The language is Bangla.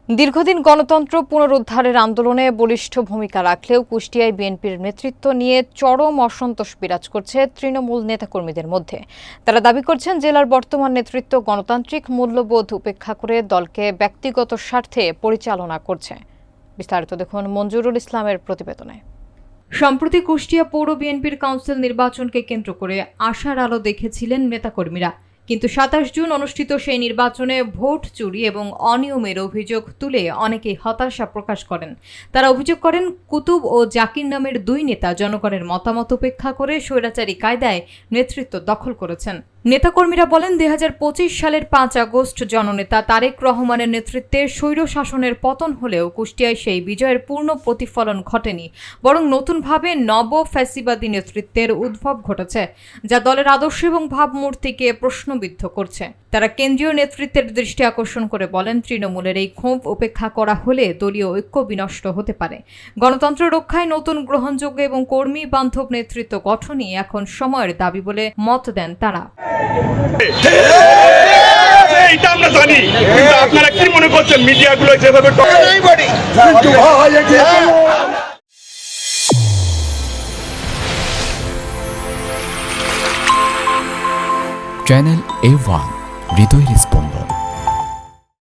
দীর্ঘদিন গণতন্ত্র পুনরুদ্ধারের আন্দোলনে বলিষ্ঠ ভূমিকা রাখলেও কুষ্টিয়ায় বিএনপির নেতৃত্ব নিয়ে চরম অসন্তোষ বিরাজ করছে তৃণমূল নেতাকর্মীদের মধ্যে। তারা দাবি করছেন, জেলার বর্তমান নেতৃত্ব গণতান্ত্রিক মূল্যবোধ উপেক্ষা করে দলকে ব্যক্তিগত স্বার্থে পরিচালনা করছে। বিস্তারিত দেখুন মঞ্জুরুল ইসলামের প্রতিবেদনে। সম্প্রতি কুষ্টিয়া পৌর বিএনপির কাউন্সিল নির্বাচনকে কেন্দ্র করে আশার আলো দেখেছিলেন নেতাকর্মীরা, কিন্তু ২৭ জুন অনুষ্ঠিত সেই নির্বাচনে ভোট চুরি এবং অনিয়মের অভিযোগ তুলে অনেকেই হতাশা প্রকাশ করেন। তারা অভিযোগ করেন, কুতুব ও জাকির নামের দুই নেতা জনগণের মতামত উপেক্ষা করে স্বৈরাচারী কায়দায় নেতৃত্ব দখল করেছেন। নেতাকর্মীরা বলেন, ২০২৫ সালের ৫ আগস্ট জননেতা তারেক রহমানের নেতৃত্বে স্বৈর শাসনের পতন হলেও কুষ্টিয়ায় সেই বিজয়ের পূর্ণ প্রতিফলন ঘটেনি, বরং নতুনভাবে নব ফ্যাসিবাদী নেতৃত্বের উদ্ভব ঘটেছে, যা দলের আদর্শ এবং ভাবমূর্তিকে প্রশ্নবিদ্ধ করছে। তারা কেন্দ্রীয় নেতৃত্বের দৃষ্টি আকর্ষণ করে বলেন, তৃণমূলের এই ক্ষোভ উপেক্ষা করা হলে দলীয় ঐক্য বিনষ্ট হতে পারে। গণতন্ত্র রক্ষায় নতুন গ্রহণযোগ্য এবং কর্মী বান্ধব নেতৃত্ব গঠনই এখন সময়ের দাবি বলে মত দেন তারা। এটা আমরা জানি, কিন্তু আপনারা কি মনে করছেন মিডিয়াগুলো যেভাবে চ্যানেল A1 হৃদয়ের স্পন্দন।